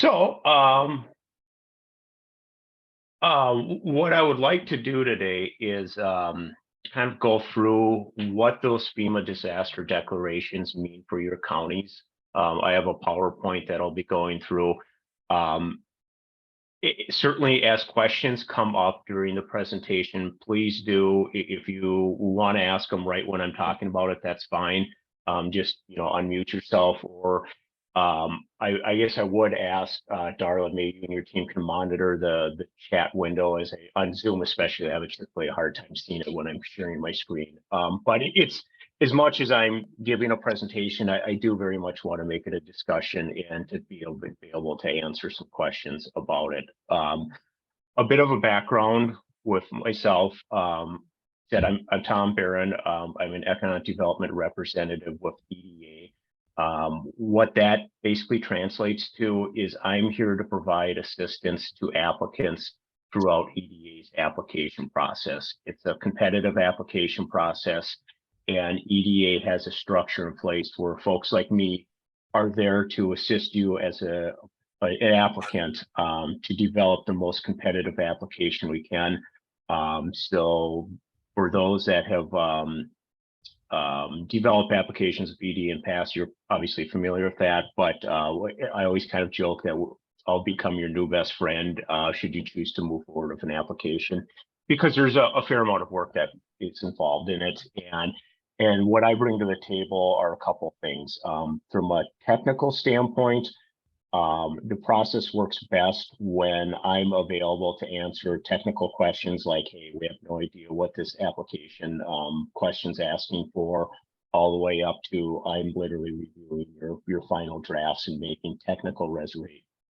So, what I would like to do today is kind of go through what those FEMA disaster declarations mean for your counties. I have a PowerPoint that I'll be going through. Um, Certainly, as questions come up during the presentation, please do. If you want to ask them right when I'm talking about it, that's fine. Just unmute yourself, or I guess I would ask Darla, maybe you and your team can monitor the chat window as on Zoom, especially. I have typically a hard time seeing it when I'm sharing my screen. But it's as much as I'm giving a presentation, I do very much want to make it a discussion and to be able to answer some questions about it. A bit of a background with myself. Said I'm Tom Barron. I'm an economic development representative with EDA. What that basically translates to is I'm here to provide assistance to applicants throughout EDA's application process. It's a competitive application process, and EDA has a structure in place where folks like me are there to assist you as an applicant to develop the most competitive application we can. So for those that have developed applications of EDA in the past, you're obviously familiar with that, but I always kind of joke that I'll become your new best friend should you choose to move forward with an application, because there's a fair amount of work that is involved in it. And what I bring to the table are a couple things. From a technical standpoint, the process works best when I'm available to answer technical questions like, hey, we have no idea what this application question's asking for, all the way up to I'm literally reviewing your final drafts and making technical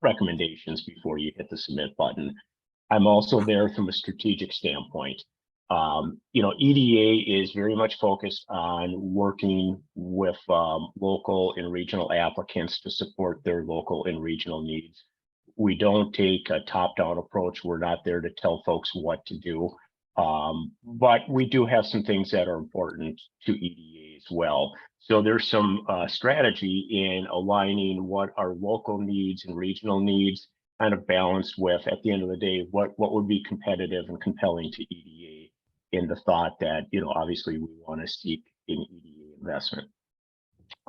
recommendations before you hit the submit button. I'm also there from a strategic standpoint. EDA is very much focused on working with local and regional applicants to support their local and regional needs. We don't take a top-down approach. We're not there to tell folks what to do, but we do have some things that are important to EDA as well. So there's some strategy in aligning what our local needs and regional needs kind of balanced with, at the end of the day, what would be competitive and compelling to EDA, in the thought that, obviously we want to seek an EDA investment.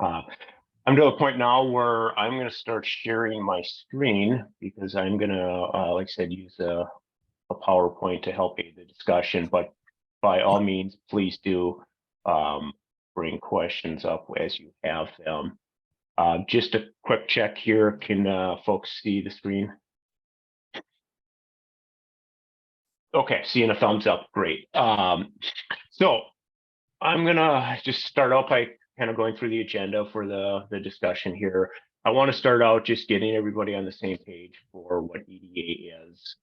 I'm to the point now where I'm going to start sharing my screen, because I'm going to, like I said, use a PowerPoint to help aid the discussion. But by all means, please do bring questions up as you have them. Just a quick check here. Can folks see the screen? Okay, seeing a thumbs up, great. So I'm gonna just start out by kind of going through the agenda for the discussion here. I want to start out just getting everybody on the same page for what EDA is.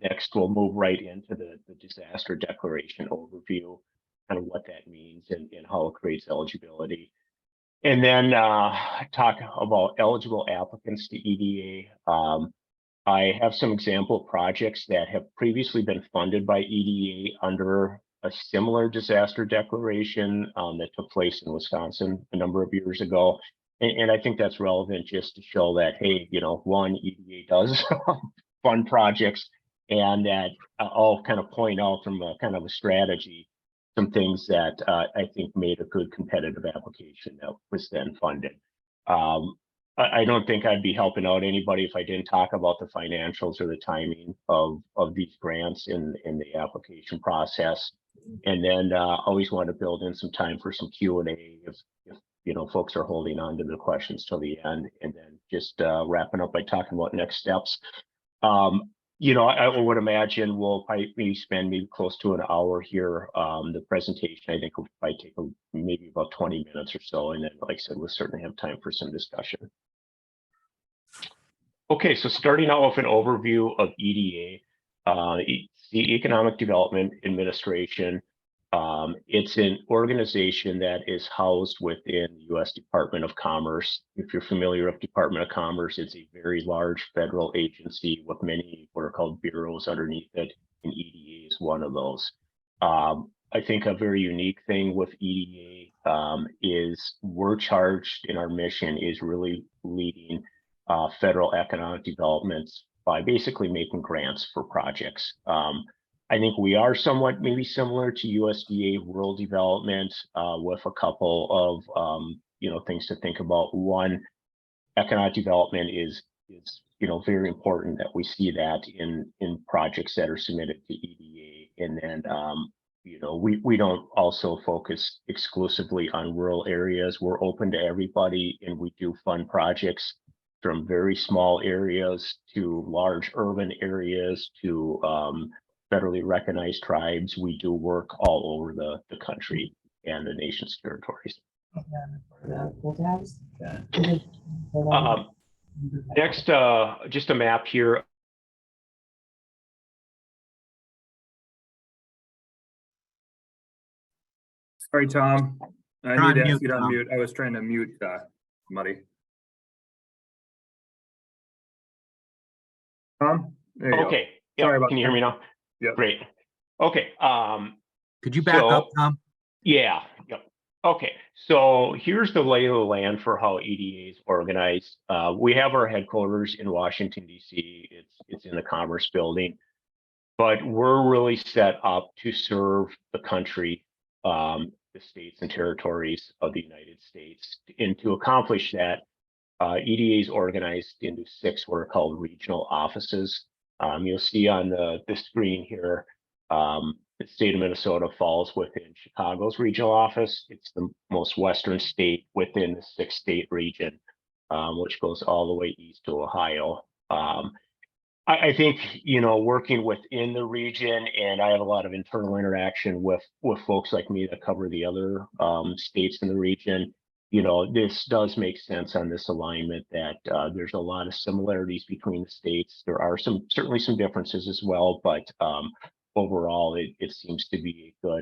Next, we'll move right into the disaster declaration overview, kind of what that means and how it creates eligibility. And then talk about eligible applicants to EDA. I have some example projects that have previously been funded by EDA under a similar disaster declaration that took place in Wisconsin a number of years ago. And I think that's relevant just to show that, hey, one, EDA does fund projects, and that I'll kind of point out from a kind of a strategy some things that I think made a good competitive application that was then funded. I don't think I'd be helping out anybody if I didn't talk about the financials or the timing of these grants in the application process. And then always want to build in some time for some Q&A if folks are holding on to the questions till the end, and then just wrapping up by talking about next steps. I would imagine we'll probably spend maybe close to an hour here. The presentation, I think, will probably take maybe about 20 minutes or so. And then, like I said, we'll certainly have time for some discussion. Okay, so starting out with an overview of EDA, the Economic Development Administration. It's an organization that is housed within the U.S. Department of Commerce. If you're familiar with Department of Commerce, it's a very large federal agency with many what are called bureaus underneath it, and EDA is one of those. I think a very unique thing with EDA is we're charged, in our mission is really leading federal economic developments by basically making grants for projects. I think we are somewhat maybe similar to USDA rural development with a couple of things to think about. One, economic development is very important that we see that in projects that are submitted to EDA, and then we don't also focus exclusively on rural areas. We're open to everybody, and we do fund projects from very small areas to large urban areas to federally recognized tribes. We do work all over the country and the nation's territories. Next, just a map here. Sorry, Tom. I need to ask you to unmute. I was trying to mute somebody. Tom? There you Okay. Go. Sorry Yeah. about Can you hear me now? Yeah. Great. Okay. Could you back up, Tom? Yeah. Yep. Okay. So here's the lay of the land for how EDA is organized. We have our headquarters in Washington, D.C. It's in the Commerce Building, but we're really set up to serve the country, the states and territories of the United States. And to accomplish that, EDA is organized into 6 what are called regional offices. You'll see on the screen here, the state of Minnesota falls within Chicago's regional office. It's the most western state within the 6-state region, which goes all the way east to Ohio. I think, working within the region, and I have a lot of internal interaction with folks like me that cover the other states in the region. This does make sense on this alignment that there's a lot of similarities between the states. There are certainly some differences as well, but overall, it seems to be a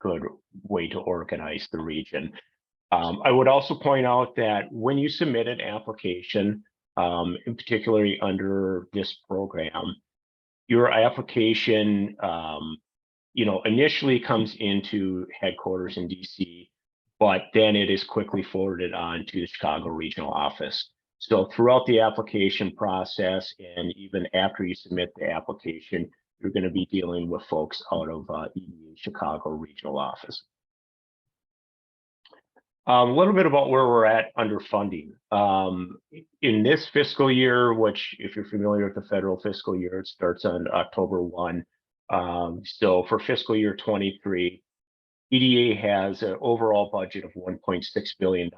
good way to organize the region. I would also point out that when you submit an application, in particularly under this program, your application, initially comes into headquarters in DC, but then it is quickly forwarded on to the Chicago regional office. So throughout the application process, and even after you submit the application, you're going to be dealing with folks out of EDA Chicago regional office. A little bit about where we're at under funding. In this fiscal year, which if you're familiar with the federal fiscal year, it starts on October 1. So for fiscal year 23, EDA has an overall budget of $1.6 billion.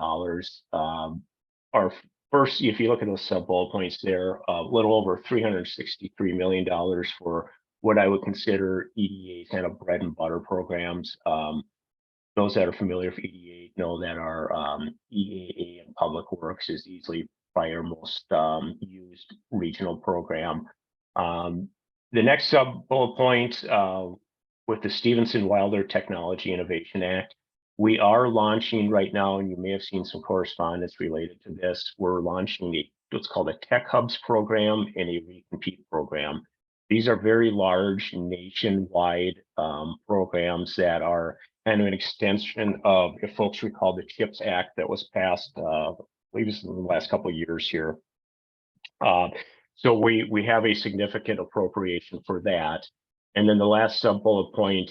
Our first, if you look at those sub-bullet points there, a little over $363 million for what I would consider EDA's kind of bread and butter programs. Those that are familiar with EDA know that our EAA and Public Works is easily by our most used regional program. The next sub-bullet point, with the Stevenson-Wilder Technology Innovation Act, we are launching right now, and you may have seen some correspondence related to this. We're launching what's called a Tech Hubs program and a Recompete program. These are very large nationwide programs that are kind of an extension of, if folks recall, the CHIPS Act that was passed, I believe it was in the last couple of years here. So we have a significant appropriation for that. And then the last sub-bullet point,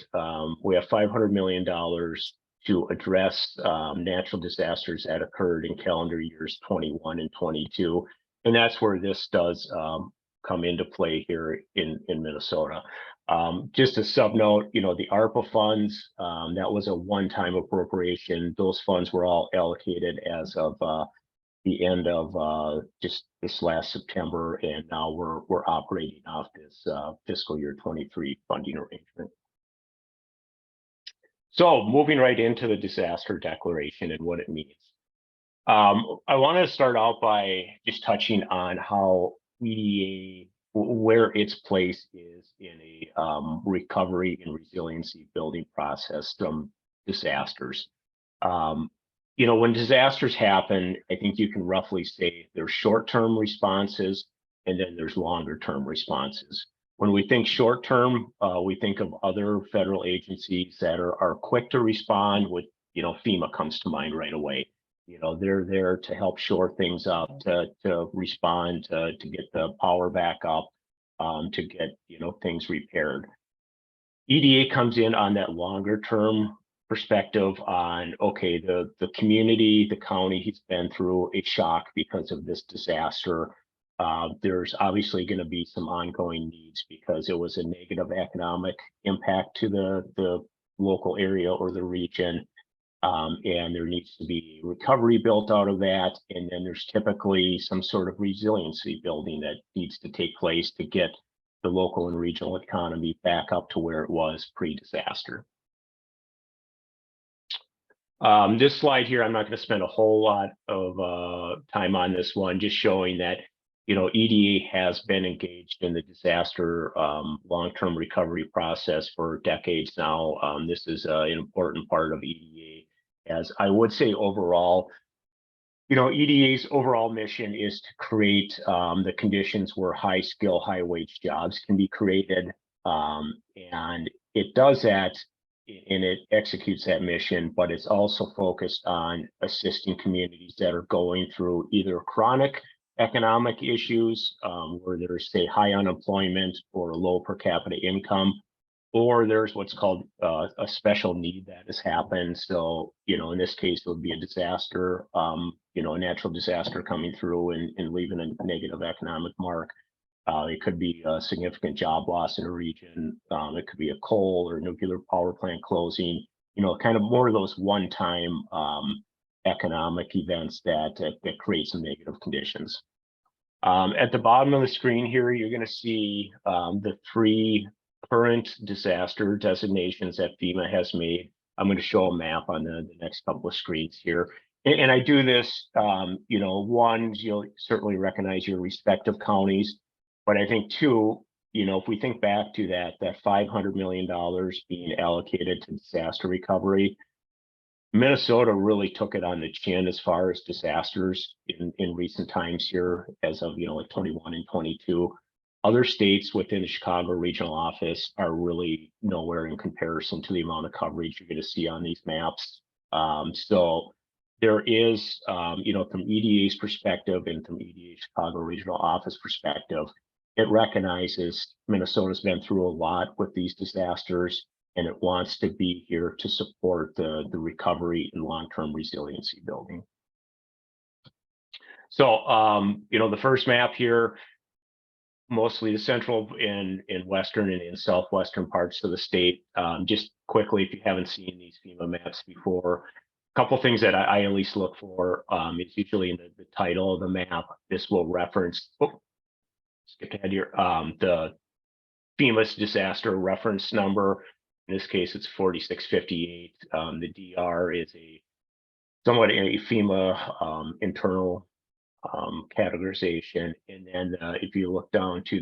we have $500 million to address natural disasters that occurred in calendar years 21 and 22. And that's where this does come into play here in Minnesota. Just a sub note, the ARPA funds, that was a one-time appropriation. Those funds were all allocated as of the end of just this last September, and now we're operating off this fiscal year 23 funding arrangement. So moving right into the disaster declaration and what it means. I want to start out by just touching on how EDA, where its place is in a recovery and resiliency building process from disasters. When disasters happen, I think you can roughly say there's short-term responses and then there's longer-term responses. When we think short-term, we think of other federal agencies that are quick to respond with, FEMA comes to mind right away. they're there to help shore things up, to respond, to get the power back up, to get, things repaired. EDA comes in on that longer term perspective on, okay, the community, the county has been through a shock because of this disaster. There's obviously going to be some ongoing needs because it was a negative economic impact to the local area or the region. And there needs to be recovery built out of that. And then there's typically some sort of resiliency building that needs to take place to get the local and regional economy back up to where it was pre-disaster. This slide here, I'm not going to spend a whole lot of time on this one, just showing that, EDA has been engaged in the disaster long-term recovery process for decades now. This is an important part of EDA, as I would say overall, EDA's overall mission is to create the conditions where high skill, high wage jobs can be created. And it does that and it executes that mission, but it's also focused on assisting communities that are going through either chronic economic issues where there's, say, high unemployment or low per capita income, or there's what's called a special need that has happened. So, in this case, it would be a disaster, a natural disaster coming through and leaving a negative economic mark. It could be a significant job loss in a region. It could be a coal or nuclear power plant closing, kind of more of those one-time economic events that create some negative conditions. At the bottom of the screen here, you're going to see the 3 current disaster designations that FEMA has made. I'm going to show a map on the next couple of screens here. And I do this, one, you'll certainly recognize your respective counties, but I think 2, if we think back to that $500 million being allocated to disaster recovery, Minnesota really took it on the chin as far as disasters in recent times here, as of like 21 and 22. Other states within the Chicago regional office are really nowhere in comparison to the amount of coverage you're going to see on these maps. So there is, from EDA's perspective and from EDA Chicago regional office perspective, it recognizes Minnesota's been through a lot with these disasters, and it wants to be here to support the recovery and long-term resiliency building. So, the first map here, mostly the central and western and in southwestern parts of the state. Just quickly, if you haven't seen these FEMA maps before, a couple things that I at least look for. It's usually in the title of the map. This will reference, skipped ahead here, the FEMA's disaster reference number. In this case, it's 4658. The DR is somewhat a FEMA internal categorization. And then if you look down to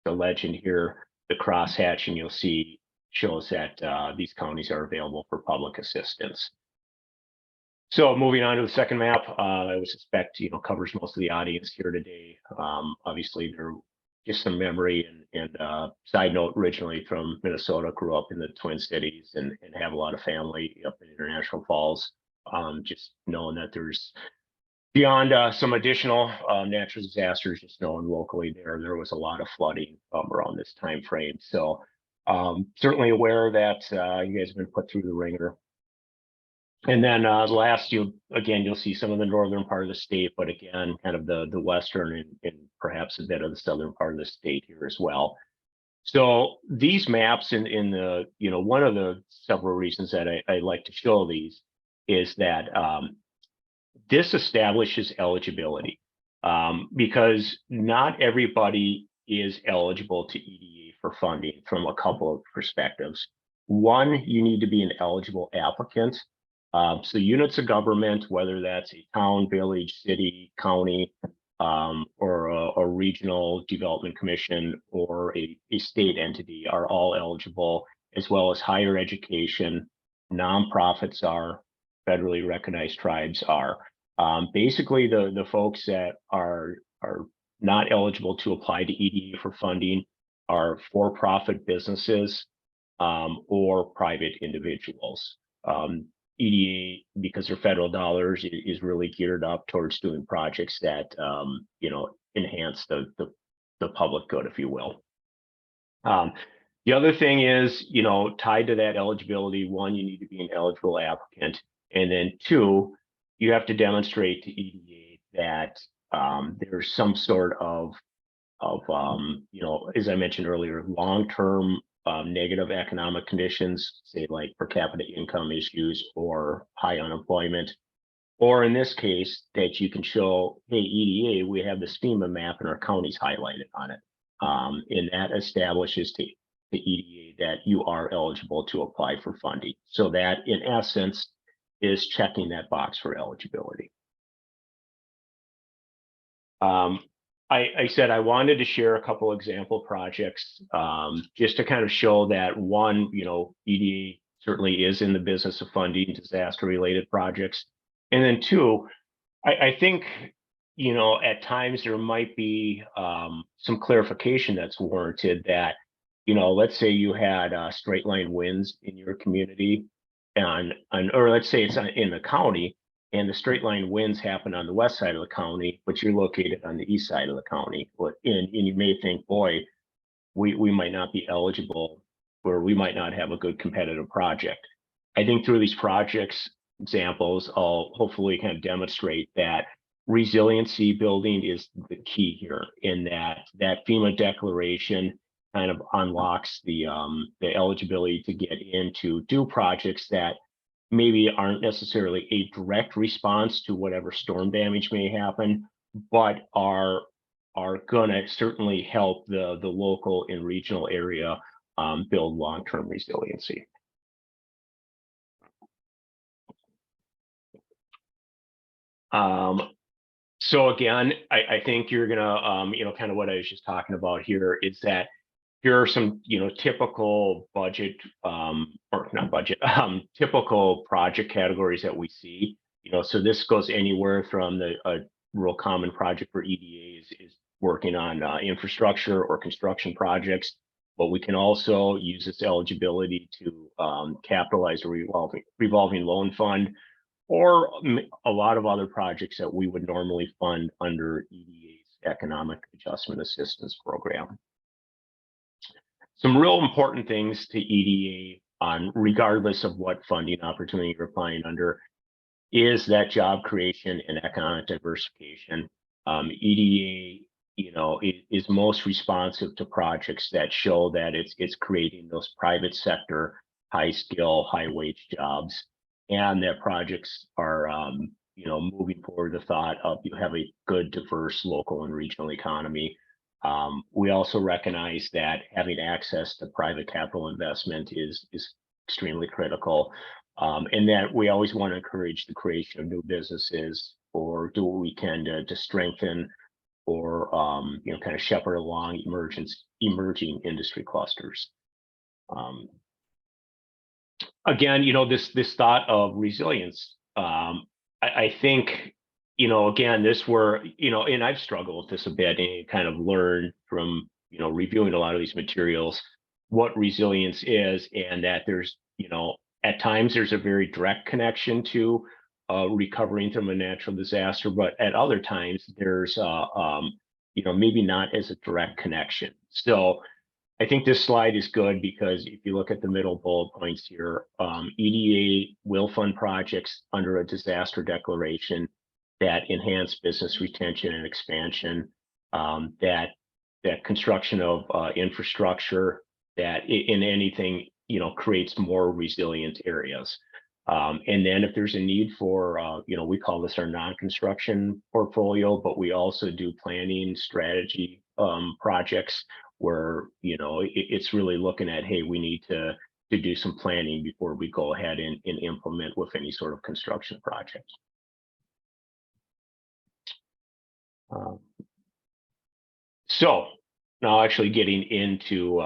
the legend here, the crosshatching you'll see shows that these counties are available for public assistance. So moving on to the second map, I would suspect covers most of the audience here today. Obviously, there just some memory and side note, originally from Minnesota, grew up in the Twin Cities and have a lot of family up in International Falls. Just knowing that there's beyond some additional natural disasters, just knowing locally there was a lot of flooding around this time frame. So certainly aware that you guys have been put through the ringer. And then last, you'll see some of the northern part of the state, but again, kind of the western and perhaps a bit of the southern part of the state here as well. So these maps in the, one of the several reasons that I like to show these is that this establishes eligibility because not everybody is eligible to EDA for funding from a couple of perspectives. One, you need to be an eligible applicant. So units of government, whether that's a town, village, city, county, or a regional development commission or a state entity are all eligible, as well as higher education. Nonprofits are, federally recognized tribes are. Basically, the folks that are not eligible to apply to EDA for funding are for-profit businesses or private individuals. EDA, because they're federal dollars, is really geared up towards doing projects that enhance the public good, if you will. The other thing is, tied to that eligibility, one, you need to be an eligible applicant, and then two, you have to demonstrate to EDA that there's some sort of as I mentioned earlier, long-term negative economic conditions, say like per capita income issues or high unemployment, or in this case, that you can show, hey, EDA, we have this FEMA map and our county's highlighted on it. And that establishes to EDA that you are eligible to apply for funding. So that, in essence, is checking that box for eligibility. I said I wanted to share a couple example projects just to kind of show that one, EDA certainly is in the business of funding disaster-related projects. And then two, I think, at times there might be some clarification that's warranted that, let's say you had straight line winds in your community or let's say it's in the county, and the straight line winds happen on the west side of the county, but you're located on the east side of the county. And you may think, boy, we might not be eligible, or we might not have a good competitive project. I think through these projects examples, I'll hopefully kind of demonstrate that resiliency building is the key here, in that FEMA declaration kind of unlocks the eligibility to get into do projects that maybe aren't necessarily a direct response to whatever storm damage may happen, but are gonna certainly help the local and regional area build long-term resiliency. So again, I think you're gonna, kind of what I was just talking about here is that here are some, typical budget, or not budget, typical project categories that we see. So this goes anywhere from a real common project for EDA is working on infrastructure or construction projects, but we can also use this eligibility to capitalize a revolving loan fund, or a lot of other projects that we would normally fund under EDA's Economic Adjustment Assistance Program. Some real important things to EDA regardless of what funding opportunity you're applying under, is that job creation and economic diversification. EDA, is most responsive to projects that show that it's creating those private sector, high skill, high wage jobs, and that projects are, moving forward the thought of you have a good, diverse local and regional economy. We also recognize that having access to private capital investment is extremely critical, and that we always want to encourage the creation of new businesses, or do what we can to strengthen or kind of shepherd along emerging industry clusters. Again, this thought of resilience, I think, again, and I've struggled with this a bit, and kind of learned from, reviewing a lot of these materials, what resilience is, and that there's, at times there's a very direct connection to recovering from a natural disaster, but at other times there's, maybe not as a direct connection. So I think this slide is good because if you look at the middle bullet points here, EDA will fund projects under a disaster declaration that enhance business retention and expansion, that construction of infrastructure that in anything, creates more resilient areas. And then if there's a need for, we call this our non-construction portfolio, but we also do planning strategy projects where, it's really looking at, hey, we need to do some planning before we go ahead and implement with any sort of construction project. So now actually getting into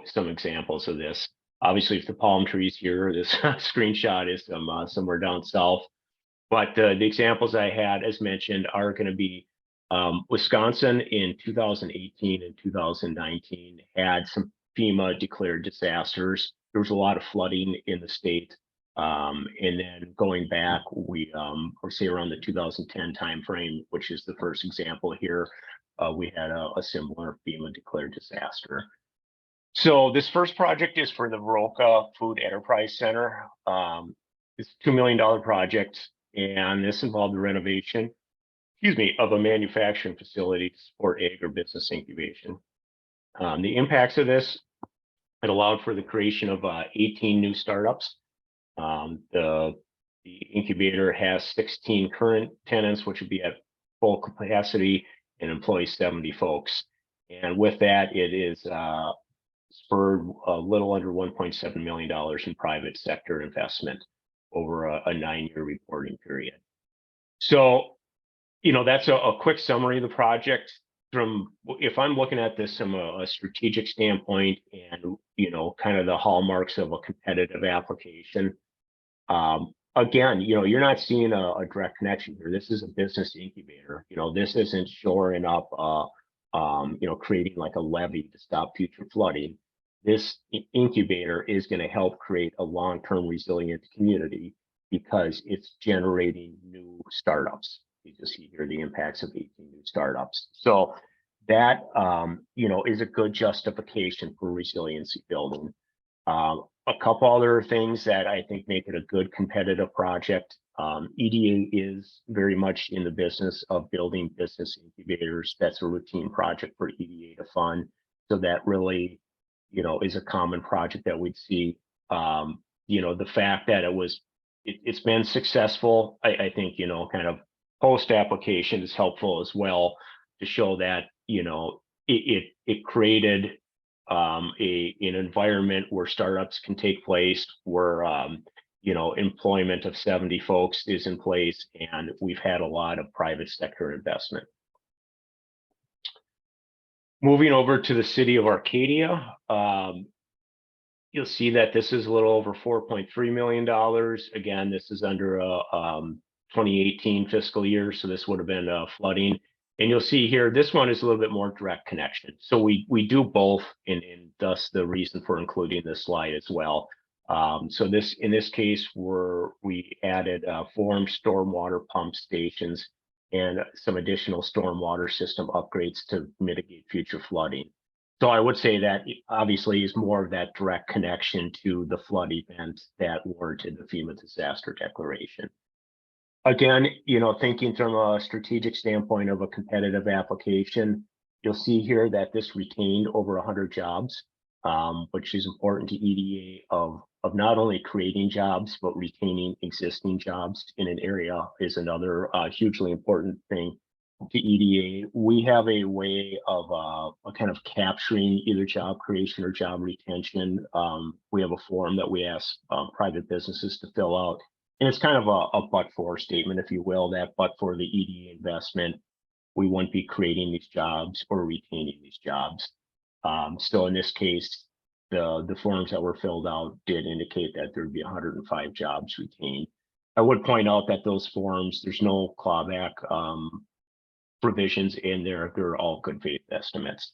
some examples of this. Obviously, if the palm trees here, this screenshot is somewhere down south. But the examples I had, as mentioned, are going to be Wisconsin in 2018 and 2019 had some FEMA declared disasters. There was a lot of flooding in the state. And then going back, we or say around the 2010 timeframe, which is the first example here, we had a similar FEMA declared disaster. So this first project is for the Veroka Food Enterprise Center. It's a $2 million project, and this involved the renovation, of a manufacturing facility to support agribusiness incubation. The impacts of this, it allowed for the creation of 18 new startups. The incubator has 16 current tenants, which would be at full capacity and employs 70 folks. And with that, it is spurred a little under $1.7 million in private sector investment over a 9-year reporting period. So, that's a quick summary of the project. From if I'm looking at this from a strategic standpoint and, kind of the hallmarks of a competitive application, again, you're not seeing a direct connection here. This is a business incubator. This isn't shoring up, creating like a levee to stop future flooding. This incubator is going to help create a long-term resilient community because it's generating new startups. You just see here the impacts of 18 new startups. So that, is a good justification for resiliency building. A couple other things that I think make it a good competitive project. EDA is very much in the business of building business incubators. That's a routine project for EDA to fund. So that really, is a common project that we'd see. The fact that it's been successful, I think, kind of post application is helpful as well to show that, it created an environment where startups can take place, where employment of 70 folks is in place, and we've had a lot of private sector investment. Moving over to the city of Arcadia, you'll see that this is a little over $4.3 million. Again, this is under a 2018 fiscal year, so this would have been flooding. And you'll see here, this one is a little bit more direct connection. So we do both, and thus the reason for including this slide as well. So in this case, we added 4 stormwater pump stations and some additional stormwater system upgrades to mitigate future flooding. So I would say that obviously is more of that direct connection to the flood event that warranted the FEMA disaster declaration. Again, thinking from a strategic standpoint of a competitive application, you'll see here that this retained over 100 jobs, which is important to EDA of not only creating jobs, but retaining existing jobs in an area is another hugely important thing to EDA. We have a way of kind of capturing either job creation or job retention. We have a form that we ask private businesses to fill out. And it's kind of a but-for statement, if you will, that but for the EDA investment, we wouldn't be creating these jobs or retaining these jobs. So in this case, the forms that were filled out did indicate that there'd be 105 jobs retained. I would point out that those forms, there's no clawback provisions in there. They're all good faith estimates.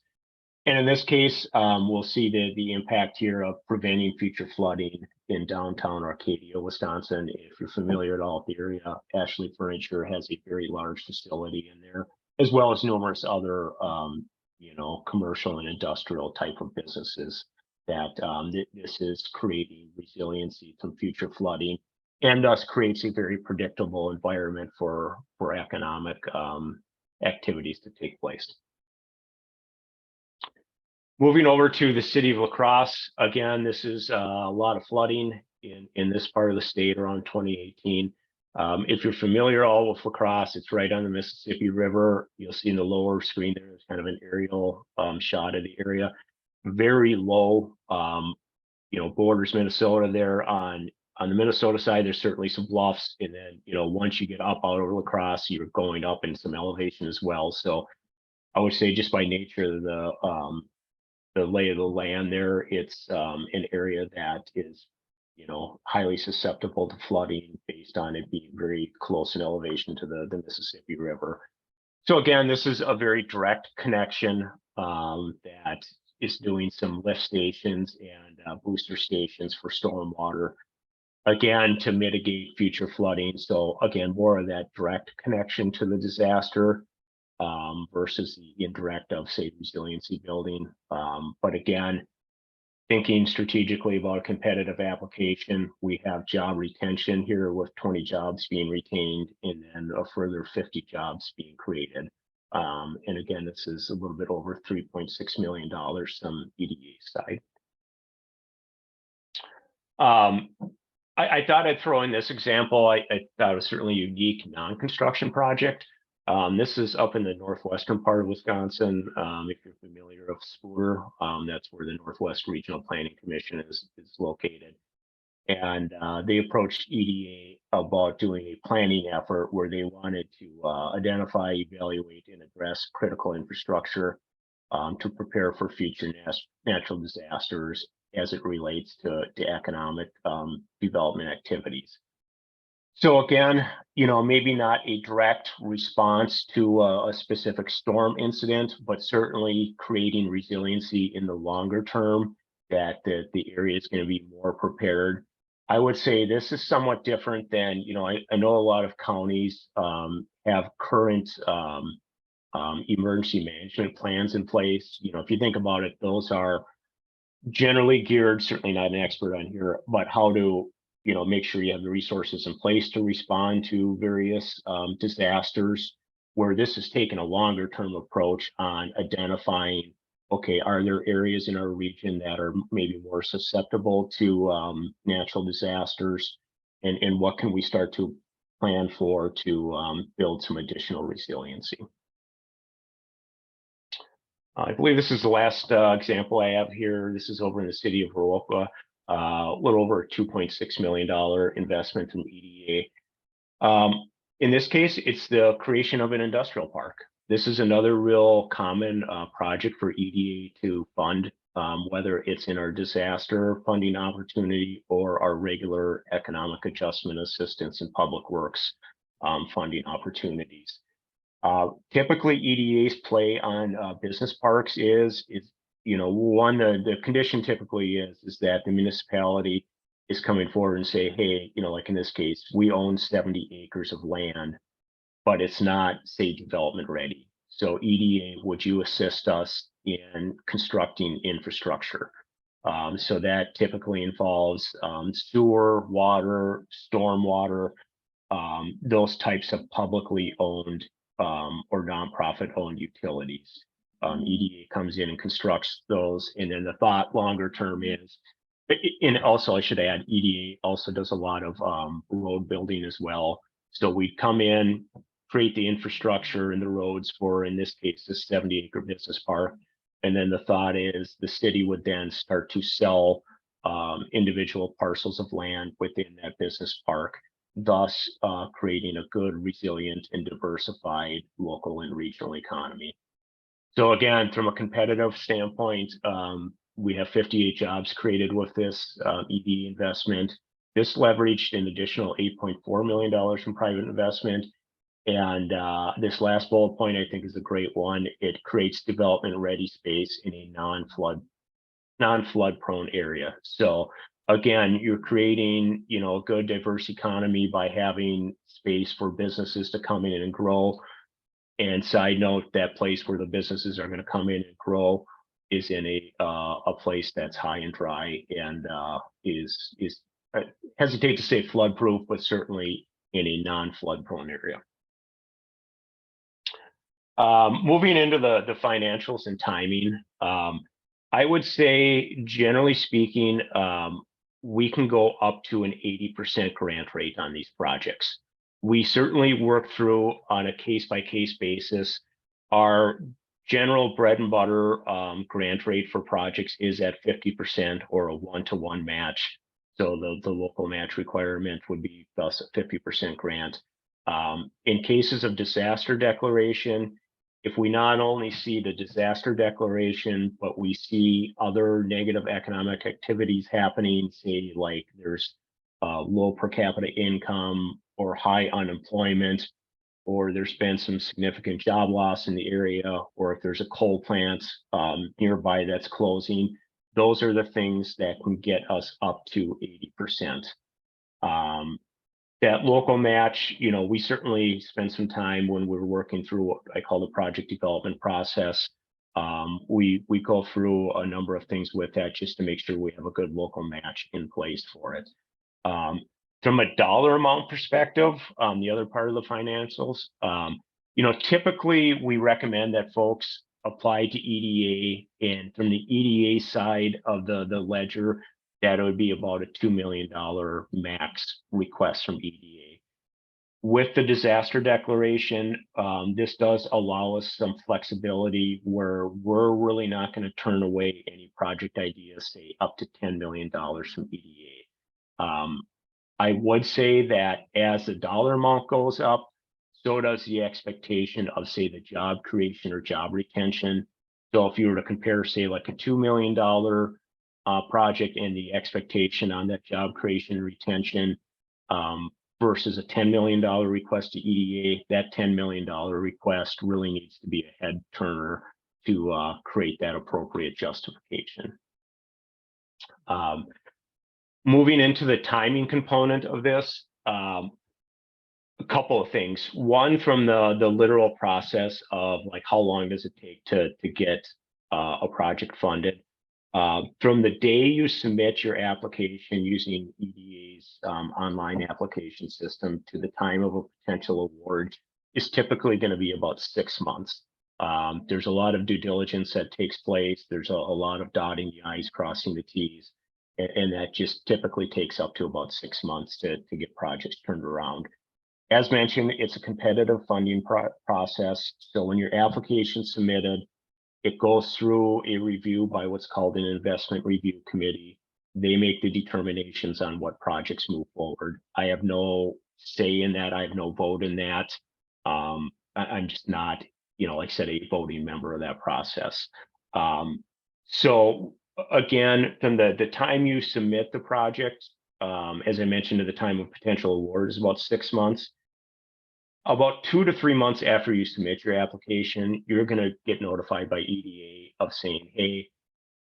And in this case, we'll see the impact here of preventing future flooding in downtown Arcadia, Wisconsin. If you're familiar at all with the area, Ashley Furniture has a very large facility in there, as well as numerous other, commercial and industrial type of businesses that this is creating resiliency from future flooding, and thus creates a very predictable environment for economic activities to take place. Moving over to the city of La Crosse, again, this is a lot of flooding in this part of the state around 2018. If you're familiar all with La Crosse, it's right on the Mississippi River. You'll see in the lower screen there's kind of an aerial shot of the area. Very low, borders Minnesota there. On the Minnesota side, there's certainly some bluffs, and then once you get up out over La Crosse, you're going up in some elevation as well. So I would say just by nature of the lay of the land there, it's an area that is, highly susceptible to flooding based on it being very close in elevation to the Mississippi River. So again, this is a very direct connection that is doing some lift stations and booster stations for stormwater. again, to mitigate future flooding. So again, more of that direct connection to the disaster versus the indirect of, say, resiliency building. But again, thinking strategically about a competitive application, we have job retention here with 20 jobs being retained and then a further 50 jobs being created. And again, this is a little bit over $3.6 million from EDA side. I thought I'd throw in this example. I thought it was certainly a unique non-construction project. This is up in the northwestern part of Wisconsin. If you're familiar with Spooner, that's where the Northwest Regional Planning Commission is located. And they approached EDA about doing a planning effort where they wanted to identify, evaluate, and address critical infrastructure to prepare for future natural disasters as it relates to economic development activities. So again, maybe not a direct response to a specific storm incident, but certainly creating resiliency in the longer term that the area is going to be more prepared. I would say this is somewhat different than, I know a lot of counties have current emergency management plans in place. If you think about it, those are generally geared, certainly not an expert on here, but how to make sure you have the resources in place to respond to various disasters, where this has taken a longer term approach on identifying, okay, are there areas in our region that are maybe more susceptible to natural disasters, and what can we start to plan for to build some additional resiliency. I believe this is the last example I have here. This is over in the city of Viroqua, a little over a $2.6 million investment from EDA. In this case, it's the creation of an industrial park. This is another real common project for EDA to fund, whether it's in our disaster funding opportunity or our regular economic adjustment assistance and public works funding opportunities. Typically, EDA's play on business parks is one, the condition typically is that the municipality is coming forward and say, hey, like in this case, we own 70 acres of land, but it's not, say, development ready. So EDA, would you assist us in constructing infrastructure? So that typically involves sewer, water, stormwater, those types of publicly owned or nonprofit owned utilities. EDA comes in and constructs those, and then the thought longer term is, and also I should add, EDA also does a lot of road building as well. So we come in, create the infrastructure and the roads for, in this case, the 70-acre business park, and then the thought is the city would then start to sell individual parcels of land within that business park, thus creating a good, resilient, and diversified local and regional economy. So again, from a competitive standpoint, we have 58 jobs created with this ED investment. This leveraged an additional $8.4 million from private investment. And this last bullet point, I think, is a great one. It creates development-ready space in a non-flood prone area. So again, you're creating, a good diverse economy by having space for businesses to come in and grow. And side note, that place where the businesses are going to come in and grow is in a place that's high and dry and is I hesitate to say flood proof, but certainly in a non-flood prone area. Moving into the financials and timing, I would say, generally speaking, we can go up to an 80% grant rate on these projects. We certainly work through on a case-by-case basis. Our general bread and butter grant rate for projects is at 50% or a 1-to-1 match. So the local match requirement would be thus a 50% grant. In cases of disaster declaration, if we not only see the disaster declaration, but we see other negative economic activities happening, say like there's low per capita income or high unemployment, or there's been some significant job loss in the area, or if there's a coal plant nearby that's closing, those are the things that can get us up to 80%. That local match, we certainly spent some time when we were working through what I call the project development process. We go through a number of things with that just to make sure we have a good local match in place for it. From a dollar amount perspective, the other part of the financials, typically we recommend that folks apply to EDA, and from the EDA side of the ledger, that would be about a $2 million max request from EDA. With the disaster declaration, this does allow us some flexibility where we're really not going to turn away any project ideas, say up to $10 million from EDA. I would say that as the dollar amount goes up, so does the expectation of, say, the job creation or job retention. So if you were to compare, say, like a $2 million project and the expectation on that job creation and retention versus a $10 million request to EDA, that $10 million request really needs to be a head turner to create that appropriate justification. Moving into the timing component of this, a couple of things. One, from the literal process of like how long does it take to get a project funded. From the day you submit your application using EDA's online application system to the time of a potential award is typically going to be about 6 months. There's a lot of due diligence that takes place. There's a lot of dotting the I's, crossing the T's, and that just typically takes up to about 6 months to get projects turned around. As mentioned, it's a competitive funding process. So when your application is submitted, it goes through a review by what's called an investment review committee. They make the determinations on what projects move forward. I have no say in that. I have no vote in that. I'm just not, like I said, a voting member of that process. So again, from the time you submit the project, as I mentioned, to the time of potential award is about 6 months. About 2 to 3 months after you submit your application, you're going to get notified by EDA of saying, hey,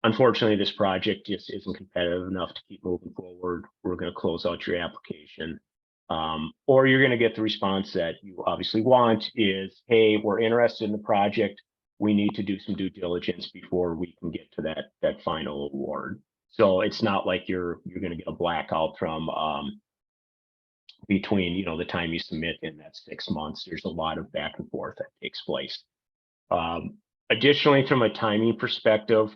unfortunately, this project just isn't competitive enough to keep moving forward. We're going to close out your application. Or you're going to get the response that you obviously want is, hey, we're interested in the project. We need to do some due diligence before we can get to that final award. So it's not like you're going to get a blackout from between the time you submit and that 6 months. There's a lot of back and forth that takes place. Additionally, from a timing perspective,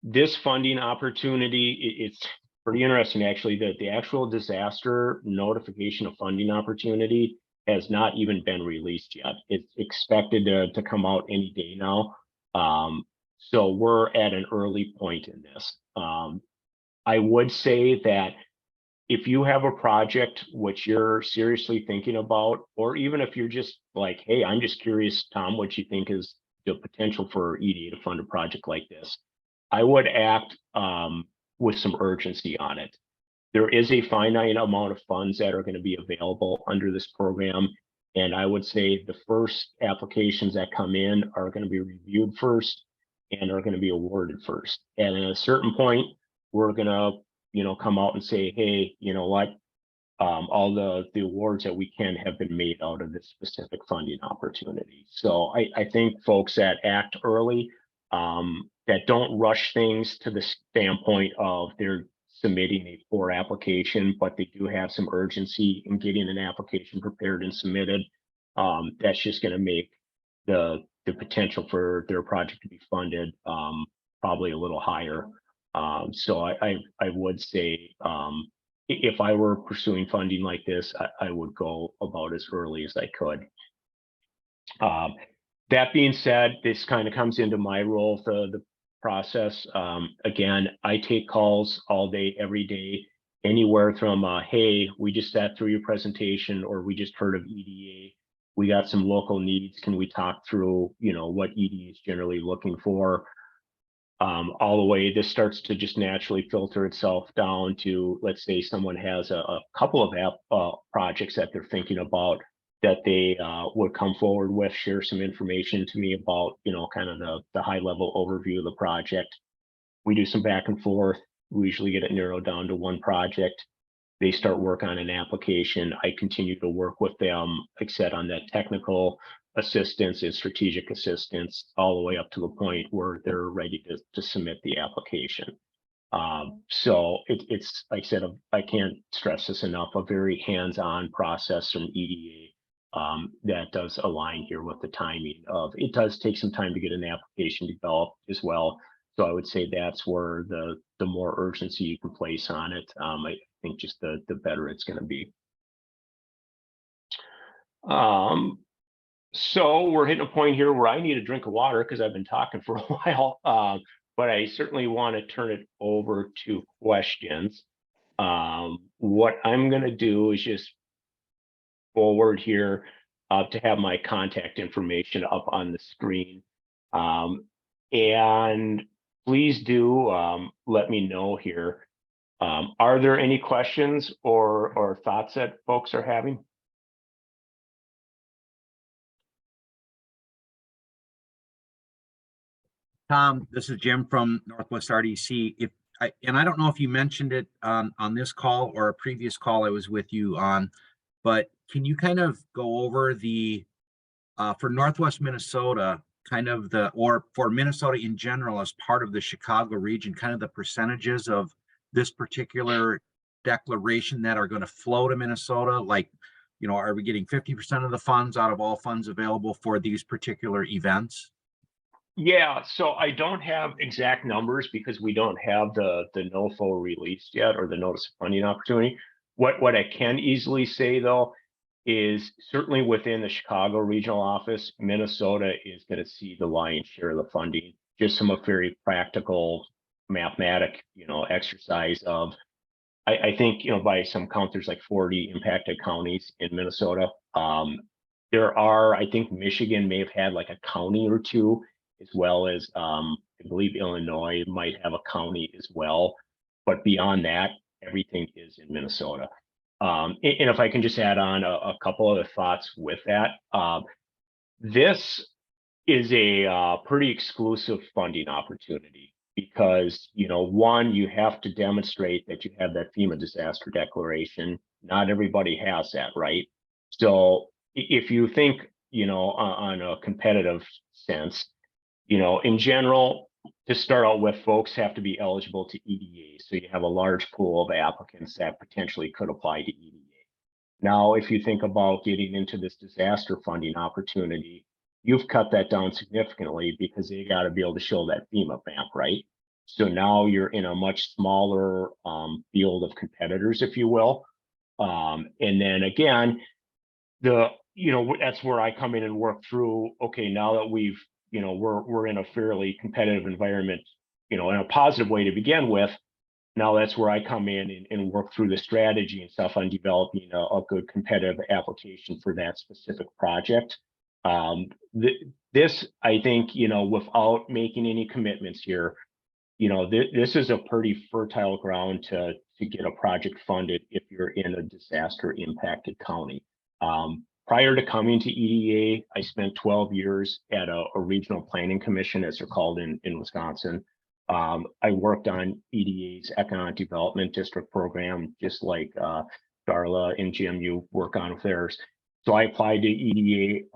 this funding opportunity, it's pretty interesting actually, that the actual disaster notification of funding opportunity has not even been released yet. It's expected to come out any day now. So we're at an early point in this. I would say that if you have a project which you're seriously thinking about, or even if you're just like, hey, I'm just curious, Tom, what you think is the potential for EDA to fund a project like this, I would act with some urgency on it. There is a finite amount of funds that are going to be available under this program. And I would say the first applications that come in are going to be reviewed first and are going to be awarded first. And at a certain point, we're going to come out and say, hey, you know what, all the awards that we can have been made out of this specific funding opportunity. So I think folks that act early, that don't rush things to the standpoint of they're submitting a poor application, but they do have some urgency in getting an application prepared and submitted, that's just going to make the potential for their project to be funded probably a little higher. So I would say if I were pursuing funding like this, I would go about as early as I could. That being said, this kind of comes into my role for the process. Again, I take calls all day, every day, anywhere from, hey, we just sat through your presentation, or we just heard of EDA. We got some local needs. Can we talk through, what EDA is generally looking for? All the way, this starts to just naturally filter itself down to, let's say someone has a couple of projects that they're thinking about that they would come forward with, share some information to me about, kind of the high level overview of the project. We do some back and forth. We usually get it narrowed down to one project. they start work on an application. I continue to work with them, like I said, on that technical assistance and strategic assistance, all the way up to the point where they're ready to submit the application. So it's like I said, I can't stress this enough, a very hands-on process from EDA that does align here with the timing of, it does take some time to get an application developed as well. So I would say that's where the more urgency you can place on it. I think just the better it's going to be. So we're hitting a point here where I need a drink of water because I've been talking for a while. But I certainly want to turn it over to questions. What I'm going to do is just forward here to have my contact information up on the screen. And please do let me know here. Are there any questions or thoughts that folks are having? Tom, this is Jim from Northwest RDC. And I don't know if you mentioned it on this call or a previous call I was with you on, but can you kind of go over the for Northwest Minnesota, kind of or for Minnesota in general as part of the Chicago region, kind of the percentages of this particular declaration that are going to flow to Minnesota? Like, you know, are we getting 50% of the funds out of all funds available for these particular events? Yeah, so I don't have exact numbers because we don't have the NOFO released yet, or the notice of funding opportunity. What I can easily say though is certainly within the Chicago regional office, Minnesota is going to see the lion's share of the funding. Just some very practical mathematic, exercise of, I think, by some count, there's like 40 impacted counties in Minnesota. There are, I think Michigan may have had like a county or two, as well as I believe Illinois might have a county as well. But beyond that, everything is in Minnesota. And if I can just add on a couple other thoughts with that, this is a pretty exclusive funding opportunity because, one, you have to demonstrate that you have that FEMA disaster declaration. Not everybody has that, right? So if you think, on a competitive sense, in general, to start out with, folks have to be eligible to EDA. So you have a large pool of applicants that potentially could apply to EDA. Now, if you think about getting into this disaster funding opportunity, you've cut that down significantly because they got to be able to show that FEMA map, right? So now you're in a much smaller field of competitors, if you will. And then again, that's where I come in and work through, okay, now that we've, we're in a fairly competitive environment, in a positive way to begin with. Now that's where I come in and work through the strategy and stuff on developing a good competitive application for that specific project. This, I think, without making any commitments here, this is a pretty fertile ground to get a project funded if you're in a disaster impacted county. Prior to coming to EDA, I spent 12 years at a regional planning commission, as they're called in Wisconsin. I worked on EDA's economic development district program, just like Darla and Jim, you work on theirs. So I applied to EDA.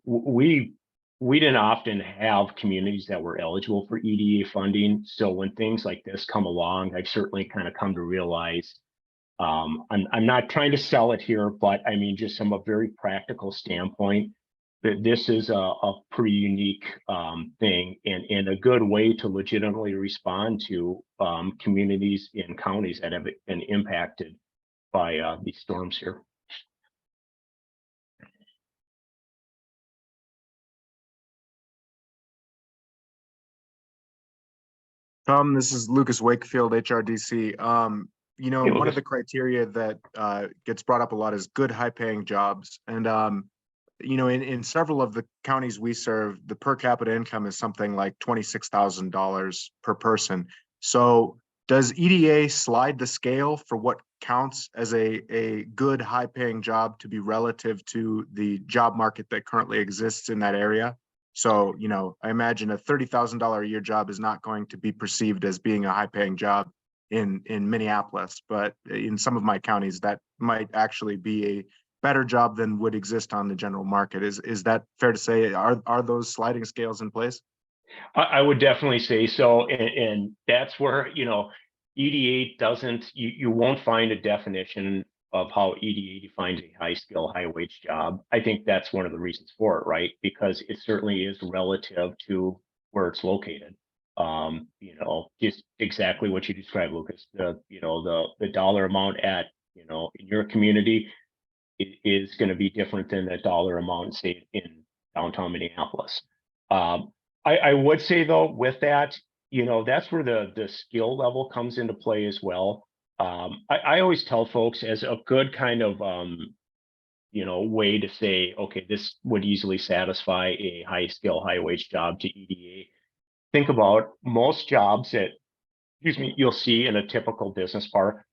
We didn't often have communities that were eligible for EDA funding. So when things like this come along, I've certainly kind of come to realize, I'm not trying to sell it here, but I mean, just from a very practical standpoint, that this is a pretty unique thing and a good way to legitimately respond to communities in counties that have been impacted by these storms here. Tom, this is Lucas Wakefield, HRDC. Hey, one Lucas. of the criteria that gets brought up a lot is good high-paying jobs. And in several of the counties we serve, the per capita income is something like $26,000 per person. So does EDA slide the scale for what counts as a good high-paying job to be relative to the job market that currently exists in that area? So, I imagine a $30,000 a year job is not going to be perceived as being a high-paying job in Minneapolis, but in some of my counties, that might actually be a better job than would exist on the general market. Is that fair to say? Are those sliding scales in place? I would definitely say so, and that's where, you know, EDA doesn't, you won't find a definition of how EDA defines a high skill, high wage job. I think that's one of the reasons for it, right? Because it certainly is relative to where it's located. You know, just exactly what you described, Lucas. The dollar amount at, you know, in your community is going to be different than the dollar amount, say, in downtown Minneapolis. I would say though, with that, you know, that's where the skill level comes into play as well. I always tell folks, as a good kind of you know, way to say, okay, this would easily satisfy a high skill, high wage job to EDA. Think about most jobs that, excuse me, you'll see in a typical business park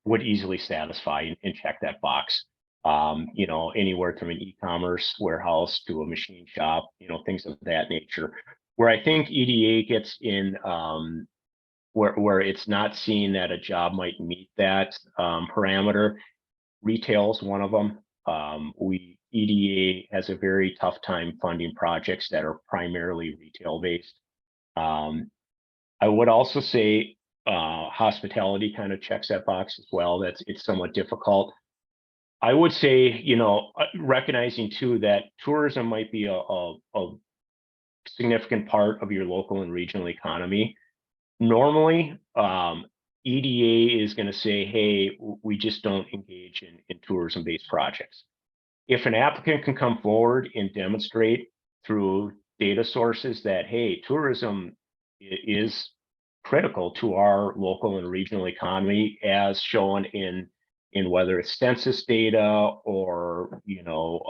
would easily satisfy and check that box. You know, anywhere from an e-commerce warehouse to a machine shop, you know, things of that nature. Where I think EDA gets in, where it's not seen that a job might meet that parameter. Retail is one of them. EDA has a very tough time funding projects that are primarily retail based. I would also say hospitality kind of checks that box as well. It's somewhat difficult. I would say, you know, recognizing too that tourism might be a significant part of your local and regional economy. Normally, EDA is going to say, hey, we just don't engage in tourism-based projects. If an applicant can come forward and demonstrate through data sources that, hey, tourism is critical to our local and regional economy, as shown in whether it's census data or, you know,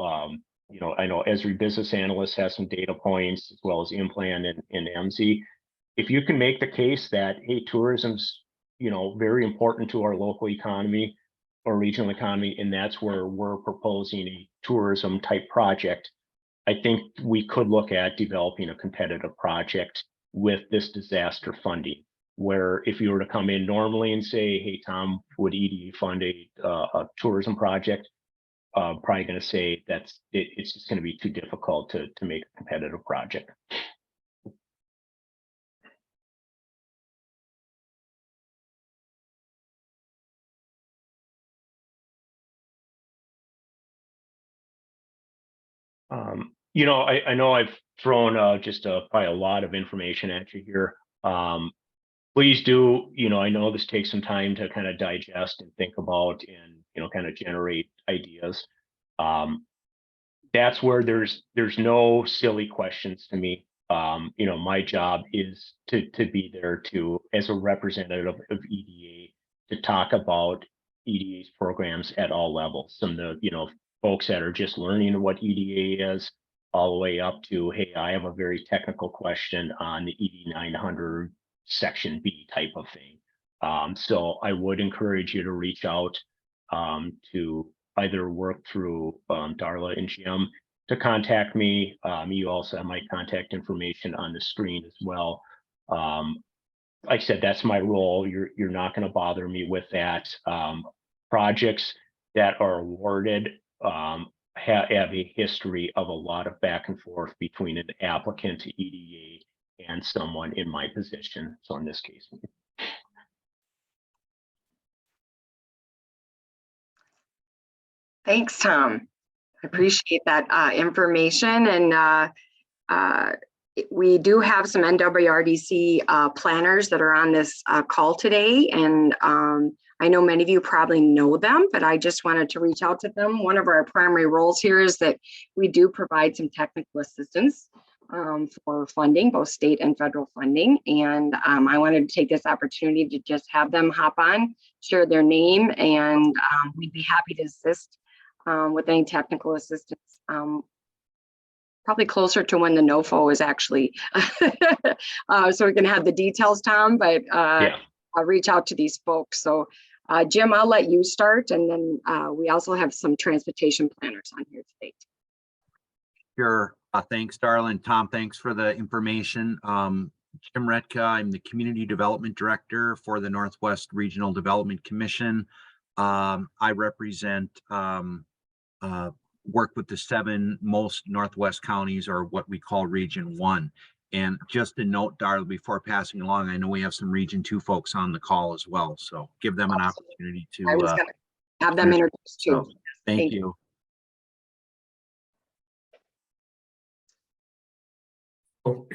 I know Esri Business Analyst has some data points, as well as Implan and MZ. If you can make the case that, hey, tourism's, you know, very important to our local economy or regional economy, and that's where we're proposing a tourism type project, I think we could look at developing a competitive project with this disaster funding, where if you were to come in normally and say, hey, Tom, would EDA fund a tourism project? Probably going to say it's just going to be too difficult to make a competitive project. You know, I know I've thrown just probably a lot of information at you here. Please do, you know, I know this takes some time to kind of digest and think about and, you know, kind of generate ideas. That's where there's no silly questions to me. You know, my job is to be there to, as a representative of EDA, to talk about EDA's programs at all levels. Some of the, you know, folks that are just learning what EDA is, all the way up to, hey, I have a very technical question on the ED 900 section B type of thing. So I would encourage you to reach out to either work through Darla and Jim to contact me. You also have my contact information on the screen as well. Like I said, that's my role. You're not going to bother me with that. Projects that are awarded have a history of a lot of back and forth between an applicant to EDA and someone in my position. So in this case. Thanks, Tom. I appreciate that information. And we do have some NWRDC planners that are on this call today. And I know many of you probably know them, but I just wanted to reach out to them. One of our primary roles here is that we do provide some technical assistance for funding, both state and federal funding. And I wanted to take this opportunity to just have them hop on, share their name, and we'd be happy to assist with any technical assistance. Probably closer to when the NOFO is actually, so we can have the details, Tom, but Yeah. I'll reach out to these folks. So Jim, I'll let you start. And then we also have some transportation planners on here today. Sure. Thanks, Darla. Tom, thanks for the information. Jim Retka. I'm the Community Development Director for the Northwest Regional Development Commission. I represent work with the 7 most Northwest counties, or what we call Region 1. And just a note, Darla, before passing along, I know we have some Region 2 folks on the call as well, so give them an opportunity to. I was going to have them introduced too. So, thank you.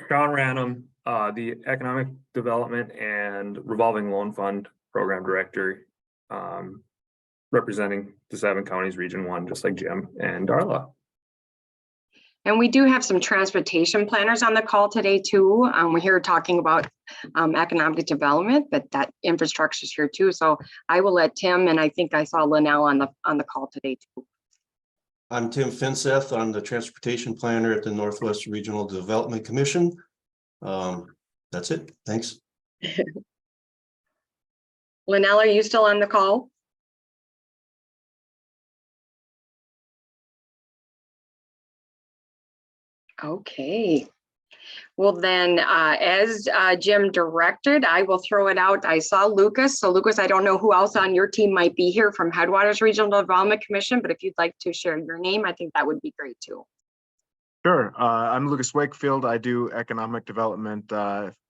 Sean Ranum, the Economic Development and Revolving Loan Fund Program Director, representing the 7 counties, Region 1, just like Jim and Darla. And we do have some transportation planners on the call today too. We're here talking about economic development, but that infrastructure is here too. So I will let Tim, and I think I saw Linnell on the call today too. I'm Tim Finseth. I'm the transportation planner at the Northwest Regional Development Commission. That's it. Thanks. Linnell, are you still on the call? Okay. Well then, as Jim directed, I will throw it out. I saw Lucas. So Lucas, I don't know who else on your team might be here from Headwaters Regional Development Commission, but if you'd like to share your name, I think that would be great too. Sure. I'm Lucas Wakefield. I do economic development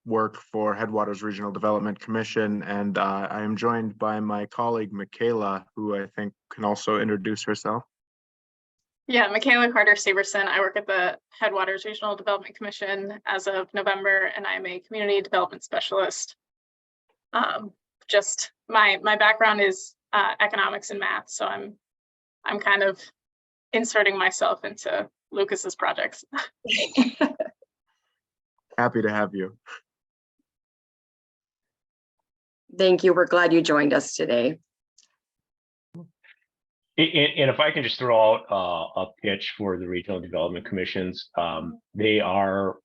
work for Headwaters Regional Development Commission, and I am joined by my colleague, Michaela, who I think can also introduce herself. Yeah, Michaela Carter-Saberson. I work at the Headwaters Regional Development Commission as of November, and I'm a community development specialist. Just my background is economics and math, so I'm kind of inserting myself into Lucas's projects. Happy to have you. Thank you. We're glad you joined us today. And if I can just throw out a pitch for the regional development commissions, they are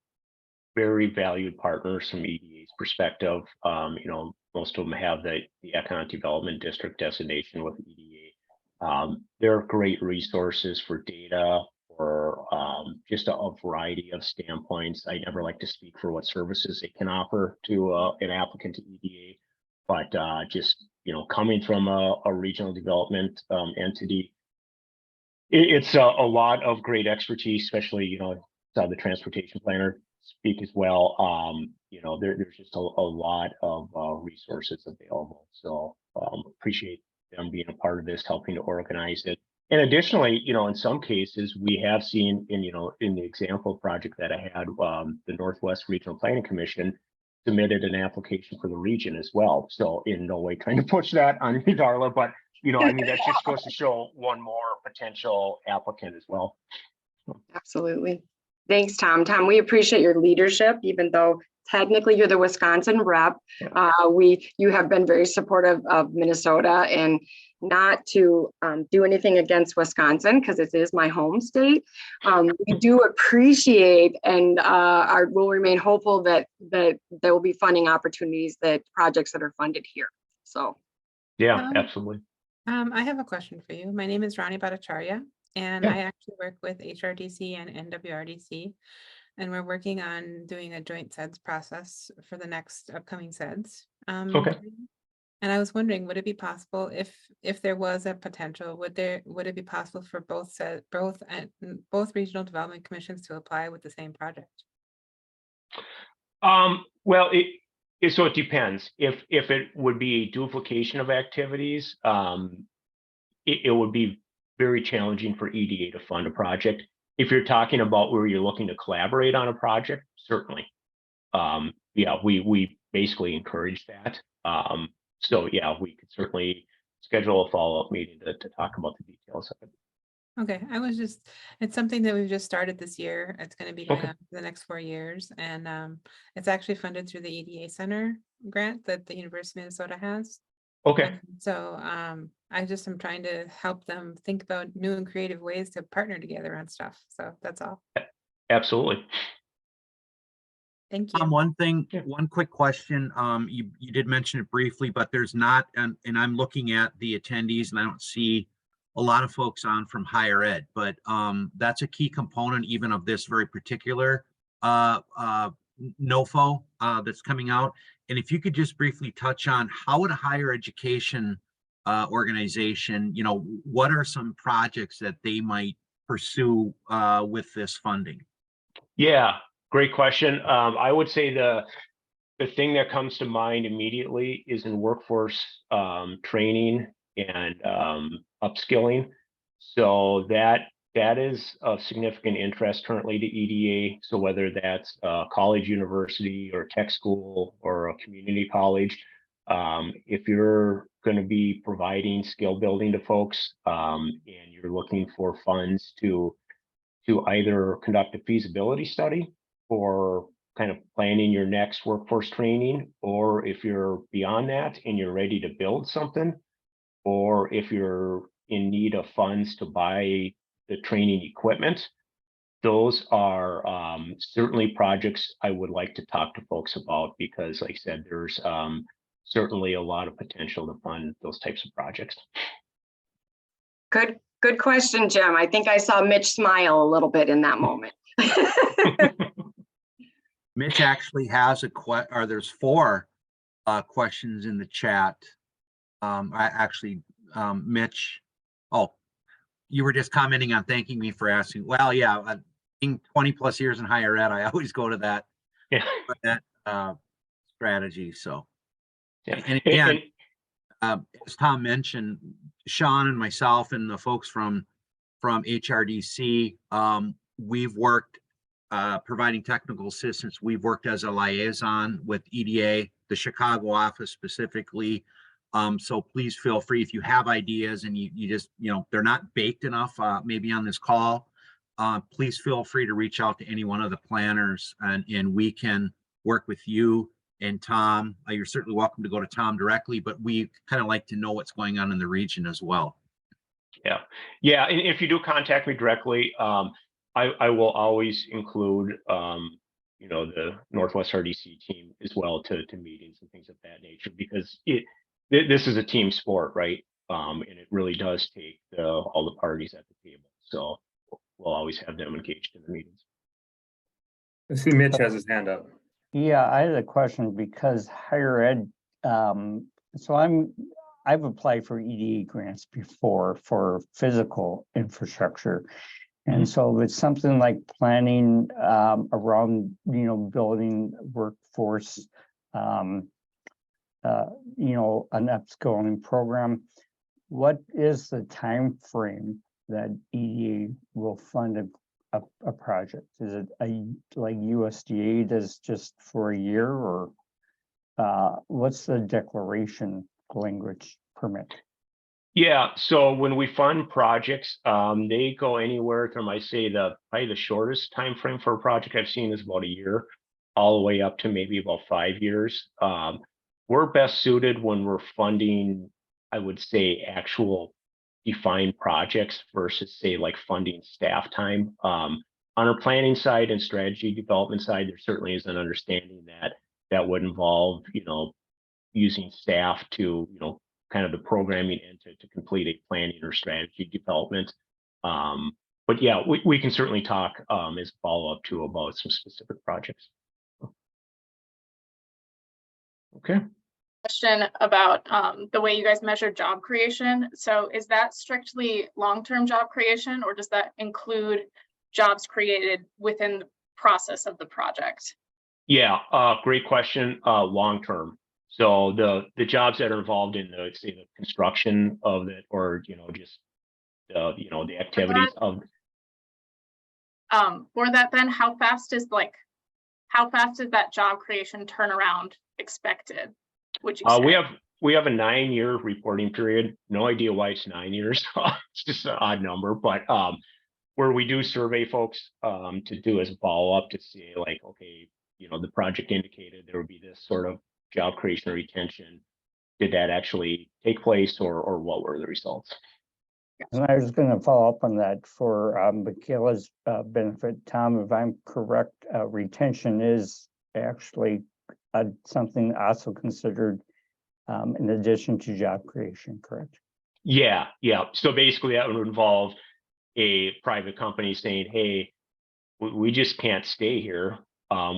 very valued partners from EDA's perspective. Most of them have the economic development district designation with EDA. They're great resources for data, or just a variety of standpoints. I never like to speak for what services it can offer to an applicant to EDA, but just coming from a regional development entity, it's a lot of great expertise, especially saw the transportation planner speak as well. There's just a lot of resources available. So appreciate them being a part of this, helping to organize it. And additionally, in some cases, we have seen in the example project that I had, the Northwest Regional Planning Commission submitted an application for the region as well. So in no way trying to push that on you, Darla, but that just goes to show one more potential applicant as well. Absolutely. Thanks, Tom. Tom, we appreciate your leadership, even though technically you're the Wisconsin rep. You have been very supportive of Minnesota, and not to do anything against Wisconsin, because it is my home state. We do appreciate and will remain hopeful that there will be funding opportunities, that projects that are funded here. So yeah, absolutely. I have a question for you. My name is Rani Bhattacharya, and I actually work with HRDC and NWRDC, and we're working on doing a joint SEDS process for the next upcoming SEDS. Okay. And I was wondering, would it be possible, if there was a potential, would it be possible for both regional development commissions to apply with the same project? Well, so it depends. If it would be duplication of activities, it would be very challenging for EDA to fund a project. If you're talking about where you're looking to collaborate on a project, certainly. Yeah, we basically encourage that. So yeah, we could certainly schedule a follow-up meeting to talk about the details of it. Okay, it's something that we've just started this year. It's going to be going on for the next 4 years. And it's actually funded through the EDA Center grant that the University of Minnesota has. Okay. And so I just am trying to help them think about new and creative ways to partner together on stuff. So that's all. Absolutely. Thank you. One quick question. You did mention it briefly, but there's not, and I'm looking at the attendees and I don't see a lot of folks on from higher ed, but that's a key component even of this very particular NOFO that's coming out. And if you could just briefly touch on how would a higher education organization, what are some projects that they might pursue with this funding? Yeah, great question. I would say the thing that comes to mind immediately is in workforce training and upskilling. So that is of significant interest currently to EDA. So whether that's college, university, or tech school, or a community college, if you're going to be providing skill building to folks and you're looking for funds to either conduct a feasibility study or kind of planning your next workforce training, or if you're beyond that and you're ready to build something, or if you're in need of funds to buy the training equipment, those are certainly projects I would like to talk to folks about, because like I said, there's certainly a lot of potential to fund those types of projects. Good question, Jim. I think I saw Mitch smile a little bit in that moment. Mitch actually has there's 4 questions in the chat. Mitch, you were just commenting on thanking me for asking. Well, yeah, being 20 plus years in higher ed, I always go to that, strategy. So, Yeah. and again, as Tom mentioned, Sean and myself and the folks from HRDC, we've worked providing technical assistance. We've worked as a liaison with EDA, the Chicago office specifically. So please feel free if you have ideas and you just, they're not baked enough, maybe on this call, please feel free to reach out to any one of the planners and we can work with you and Tom. You're certainly welcome to go to Tom directly, but we kind of like to know what's going on in the region as well. Yeah. And if you do contact me directly, I will always include, the Northwest RDC team as well to meetings and things of that nature, because this is a team sport, right? And it really does take all the parties at the table. So we'll always have them engaged in the meetings. I see Mitch has his hand up. Yeah, I had a question because higher ed, so I've applied for EDA grants before for physical infrastructure. And so it's something like planning around, building workforce, an upskilling program. What is the time frame that EDA will fund a project? Is it like USDA does just for a year, or what's the declaration language permit? Yeah, so when we fund projects, they go anywhere from, I say, probably the shortest time frame for a project I've seen is about a year, all the way up to maybe about 5 years. We're best suited when we're funding, I would say, actual defined projects versus, say, like funding staff time. On our planning side and strategy development side, there certainly is an understanding that would involve, using staff to, kind of the programming and to complete a planning or strategy development. But yeah, we can certainly talk as follow-up to about some specific projects. Okay. Question about the way you guys measure job creation. So is that strictly long-term job creation, or does that include jobs created within the process of the project? Yeah, great question. Long-term. So the jobs that are involved in the construction of it, or just the activities of. For that, then how fast is that job creation turnaround expected? Would you say? We have a 9-year reporting period. No idea why it's 9 years. It's just an odd number, but where we do survey folks to do as a follow-up to see, like, okay, the project indicated there would be this sort of job creation or retention. Did that actually take place, or what were the results? And I was going to follow up on that for Michaela's benefit. Tom, if I'm correct, retention is actually something also considered in addition to job creation, correct? Yeah. So basically that would involve a private company saying, hey, we just can't stay here.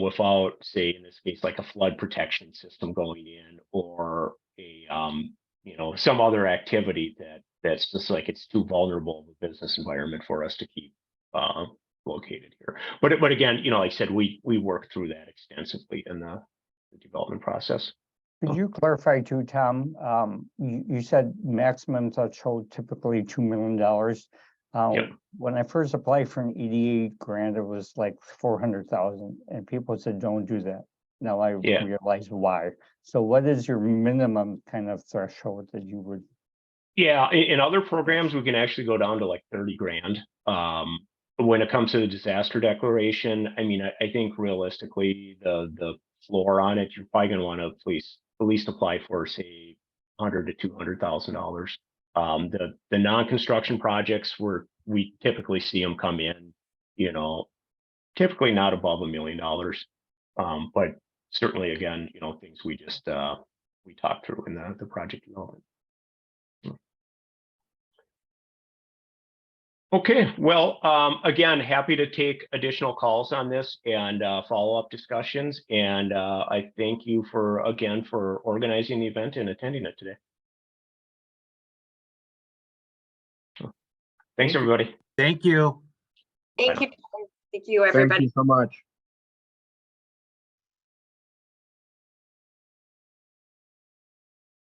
without, say, in this case, like a flood protection system going in, or a, some other activity that's just like, it's too vulnerable of a business environment for us to keep located here. But again, like I said, we work through that extensively in the development process. Could you clarify too, Tom? You said maximum threshold typically $2 million. Yep. When I first applied for an EDA grant, it was like 400,000, and people said, don't do that. Now I Yeah. realize why. So what is your minimum kind of threshold that you would? Yeah, in other programs, we can actually go down to like 30 grand. When it comes to the disaster declaration, I mean, I think realistically, the floor on it, you're probably going to want to at least apply for, say, $100,000 to $200,000. The non-construction projects, we typically see them come in, typically not above $1 million. But certainly, again, things we just we talked through in the project development. Okay, well, again, happy to take additional calls on this and follow-up discussions. And I thank you for organizing the event and attending it today. Thanks, everybody. Thank you. Thank you. Thank you, Thank everybody. you so much.